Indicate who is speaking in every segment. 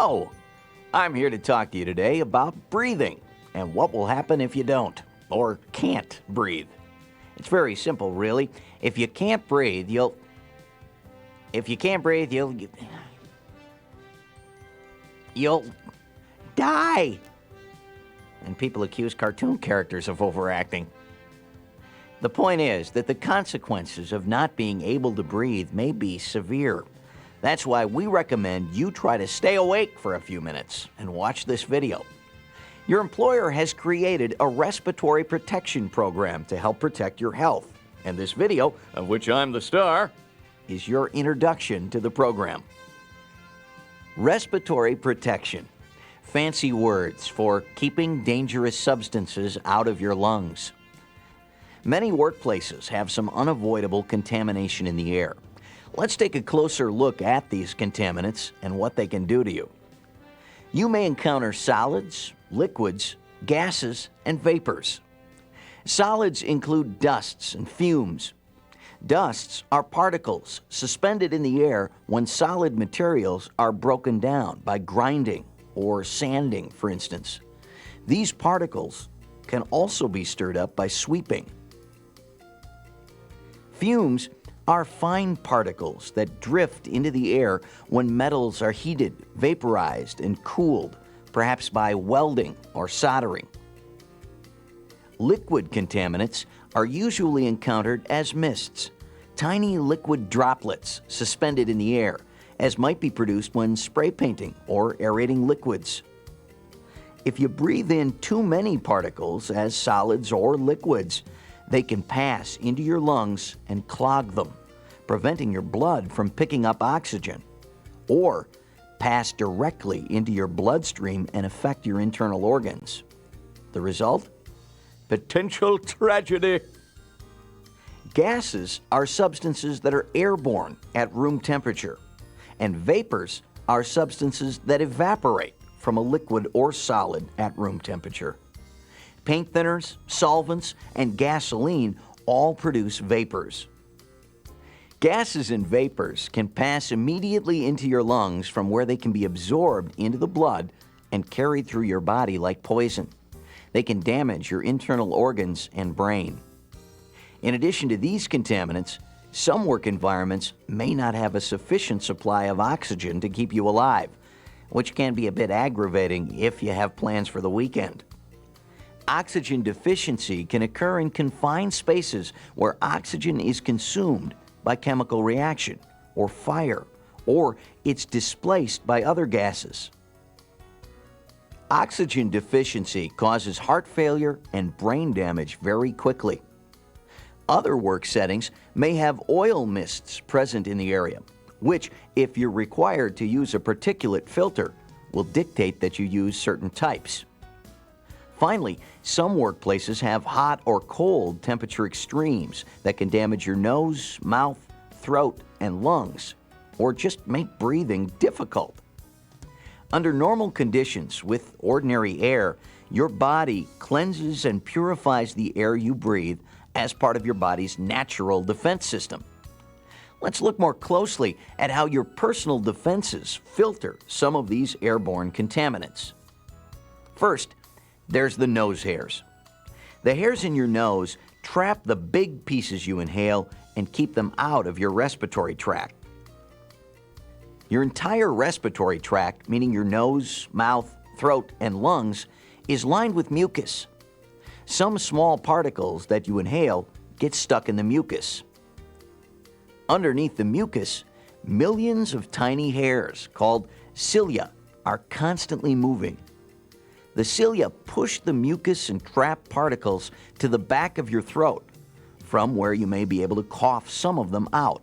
Speaker 1: Hello! I'm here to talk to you today about breathing and what will happen if you don't or can't breathe. It's very simple, really. If you can't breathe, you'll die. And people accuse cartoon characters of overacting. The point is that the consequences of not being able to breathe may be severe. That's why we recommend you try to stay awake for a few minutes and watch this video. Your employer has created a respiratory protection program to help protect your health. And this video, of which I'm the star, is your introduction to the program. Respiratory protection. Fancy words for keeping dangerous substances out of your lungs. Many workplaces have some unavoidable contamination in the air. Let's take a closer look at these contaminants and what they can do to you. You may encounter solids, liquids, gases, and vapors. Solids include dusts and fumes. Dusts are particles suspended in the air when solid materials are broken down by grinding or sanding, for instance. These particles can also be stirred up by sweeping. Fumes are fine particles that drift into the air when metals are heated, vaporized, and cooled, perhaps by welding or soldering. Liquid contaminants are usually encountered as mists, tiny liquid droplets suspended in the air, as might be produced when spray painting or aerating liquids. If you breathe in too many particles as solids or liquids, they can pass into your lungs and clog them, preventing your blood from picking up oxygen, or pass directly into your bloodstream and affect your internal organs. The result? Potential tragedy. Gases are substances that are airborne at room temperature, and vapors are substances that evaporate from a liquid or solid at room temperature. Paint thinners, solvents, and gasoline all produce vapors. Gases and vapors can pass immediately into your lungs from where they can be absorbed into the blood and carried through your body like poison. They can damage your internal organs and brain. In addition to these contaminants, some work environments may not have a sufficient supply of oxygen to keep you alive, which can be a bit aggravating if you have plans for the weekend. Oxygen deficiency can occur in confined spaces where oxygen is consumed by chemical reaction or fire, or it's displaced by other gases. Oxygen deficiency causes heart failure and brain damage very quickly. Other work settings may have oil mists present in the area, which, if you're required to use a particulate filter, will dictate that you use certain types. Finally, some workplaces have hot or cold temperature extremes that can damage your nose, mouth, throat, and lungs, or just make breathing difficult. Under normal conditions with ordinary air, your body cleanses and purifies the air you breathe as part of your body's natural defense system. Let's look more closely at how your personal defenses filter some of these airborne contaminants. First, there's the nose hairs. The hairs in your nose trap the big pieces you inhale and keep them out of your respiratory tract. Your entire respiratory tract, meaning your nose, mouth, throat, and lungs, is lined with mucus. Some small particles that you inhale get stuck in the mucus. Underneath the mucus, millions of tiny hairs called cilia are constantly moving. The cilia push the mucus and trapped particles to the back of your throat, from where you may be able to cough some of them out.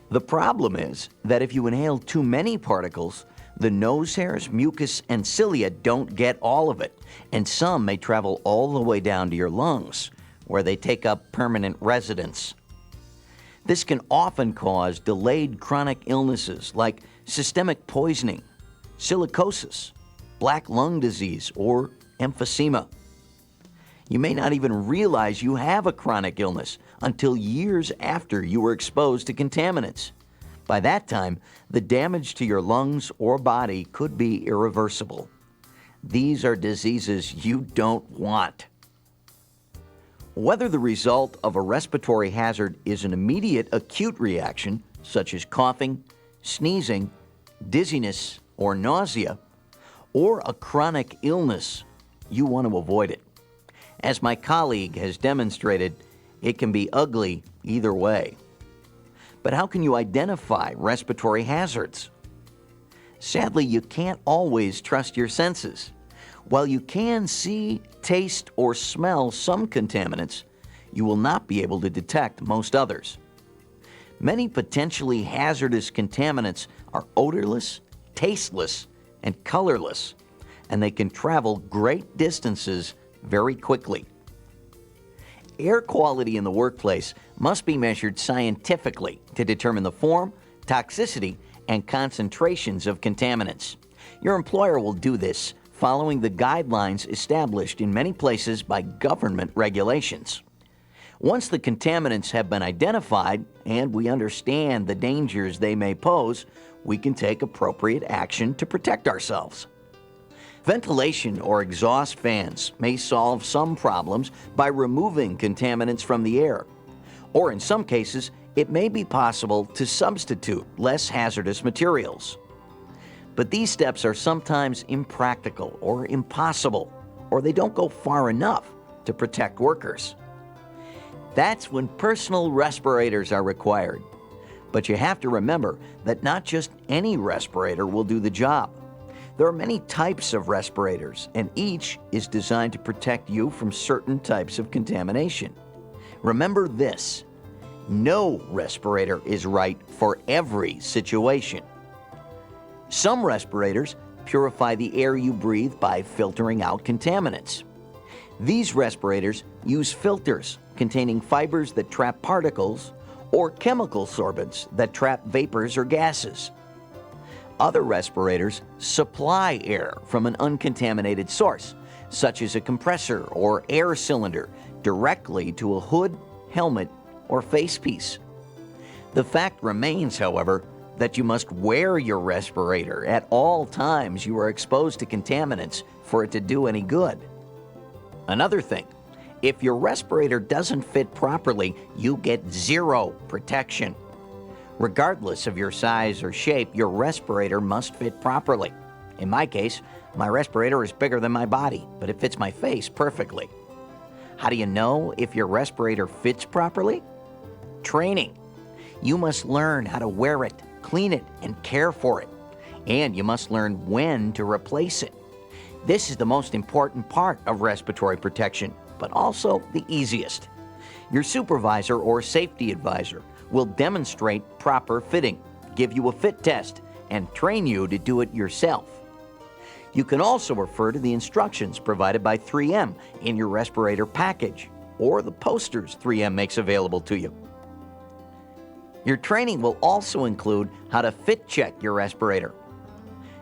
Speaker 1: The problem is that if you inhale too many particles, the nose hairs, mucus, and cilia don't get all of it, and some may travel all the way down to your lungs, where they take up permanent residence. This can often cause delayed chronic illnesses like systemic poisoning, silicosis, black lung disease, or emphysema. You may not even realize you have a chronic illness until years after you were exposed to contaminants. By that time, the damage to your lungs or body could be irreversible. These are diseases you don't want. Whether the result of a respiratory hazard is an immediate acute reaction, such as coughing, sneezing, dizziness, or nausea, or a chronic illness, you want to avoid it. As my colleague has demonstrated, it can be ugly either way. But how can you identify respiratory hazards? Sadly, you can't always trust your senses. While you can see, taste, or smell some contaminants, you will not be able to detect most others. Many potentially hazardous contaminants are odorless, tasteless, and colorless, and they can travel great distances very quickly. Air quality in the workplace must be measured scientifically to determine the form, toxicity, and concentrations of contaminants. Your employer will do this following the guidelines established in many places by government regulations. Once the contaminants have been identified and we understand the dangers they may pose, we can take appropriate action to protect ourselves. Ventilation or exhaust fans may solve some problems by removing contaminants from the air, or in some cases, it may be possible to substitute less hazardous materials. But these steps are sometimes impractical or impossible, or they don't go far enough to protect workers. That's when personal respirators are required. But you have to remember that not just any respirator will do the job. There are many types of respirators, and each is designed to protect you from certain types of contamination. Remember this: no respirator is right for every situation. Some respirators purify the air you breathe by filtering out contaminants. These respirators use filters containing fibers that trap particles or chemical sorbents that trap vapors or gases. Other respirators supply air from an uncontaminated source, such as a compressor or air cylinder, directly to a hood, helmet, or facepiece. The fact remains, however, that you must wear your respirator at all times you are exposed to contaminants for it to do any good. Another thing, if your respirator doesn't fit properly, you get zero protection. Regardless of your size or shape, your respirator must fit properly. In my case, my respirator is bigger than my body, but it fits my face perfectly. How do you know if your respirator fits properly? Training. You must learn how to wear it, clean it, and care for it. And you must learn when to replace it. This is the most important part of respiratory protection, but also the easiest. Your supervisor or safety advisor will demonstrate proper fitting, give you a fit test, and train you to do it yourself. You can also refer to the instructions provided by 3M in your respirator package, or the posters 3M makes available to you. Your training will also include how to fit check your respirator.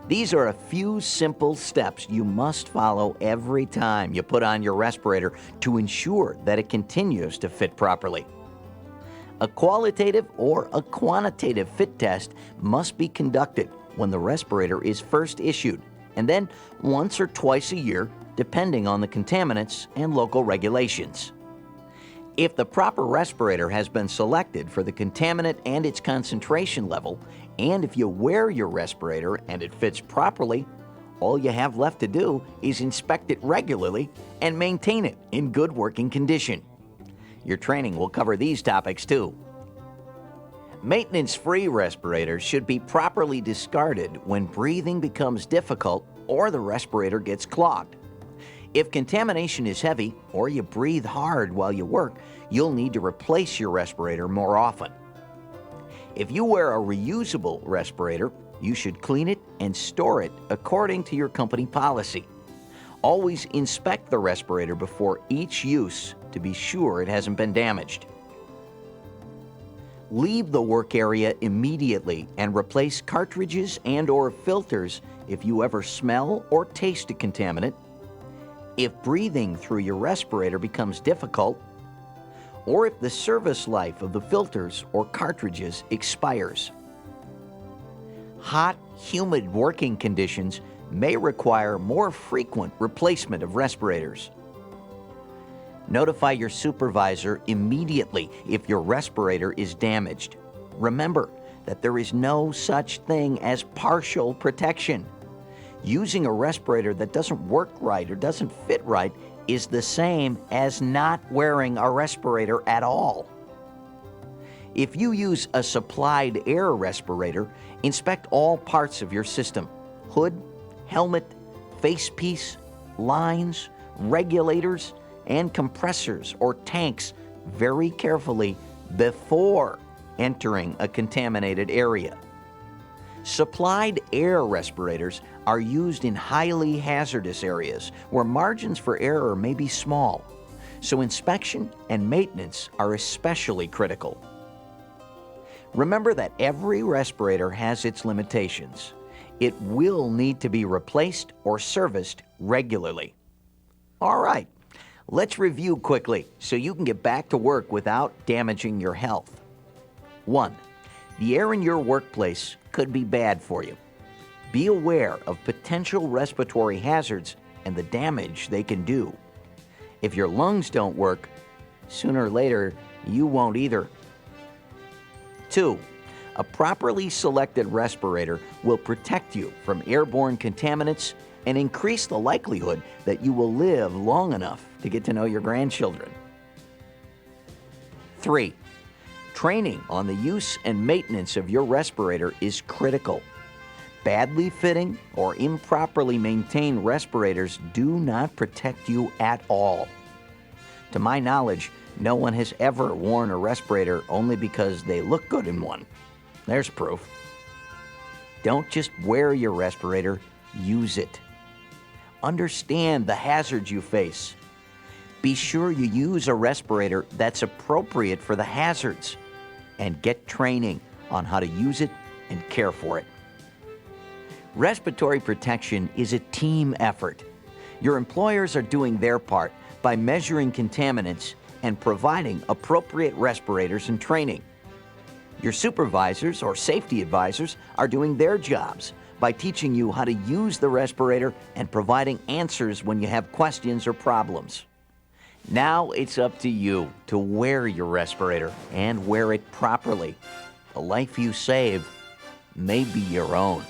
Speaker 1: These are a few simple steps you must follow every time you put on your respirator to ensure that it continues to fit properly. A qualitative or a quantitative fit test must be conducted when the respirator is first issued, and then once or twice a year, depending on the contaminants and local regulations. If the proper respirator has been selected for the contaminant and its concentration level, and if you wear your respirator and it fits properly, all you have left to do is inspect it regularly and maintain it in good working condition. Your training will cover these topics too. Maintenance-free respirators should be properly discarded when breathing becomes difficult or the respirator gets clogged. If contamination is heavy or you breathe hard while you work, you'll need to replace your respirator more often. If you wear a reusable respirator, you should clean it and store it according to your company policy. Always inspect the respirator before each use to be sure it hasn't been damaged. Leave the work area immediately and replace cartridges and/or filters if you ever smell or taste a contaminant, if breathing through your respirator becomes difficult, or if the service life of the filters or cartridges expires. hot, humid working conditions may require more frequent replacement of respirators. Notify your supervisor immediately if your respirator is damaged. Remember that there is no such thing as partial protection. Using a respirator that doesn't work right or doesn't fit right is the same as not wearing a respirator at all. If you use a supplied air respirator, inspect all parts of your system: hood, helmet, facepiece, lines, regulators, and compressors or tanks very carefully before entering a contaminated area. Supplied air respirators are used in highly hazardous areas where margins for error may be small, so inspection and maintenance are especially critical. Remember that every respirator has its limitations. It will need to be replaced or serviced regularly. All right, let's review quickly so you can get back to work without damaging your health. 1. The air in your workplace could be bad for you. Be aware of potential respiratory hazards and the damage they can do. If your lungs don't work, sooner or later, you won't either. 2. A properly selected respirator will protect you from airborne contaminants and increase the likelihood that you will live long enough to get to know your grandchildren. 3. Training on the use and maintenance of your respirator is critical. Badly fitting or improperly maintained respirators do not protect you at all. To my knowledge, no one has ever worn a respirator only because they look good in one. There's proof. Don't just wear your respirator, use it. Understand the hazards you face. Be sure you use a respirator that's appropriate for the hazards, and get training on how to use it and care for it. Respiratory protection is a team effort. Your employers are doing their part by measuring contaminants and providing appropriate respirators and training. Your supervisors or safety advisors are doing their jobs by teaching you how to use the respirator and providing answers when you have questions or problems. Now it's up to you to wear your respirator and wear it properly. The life you save may be your own.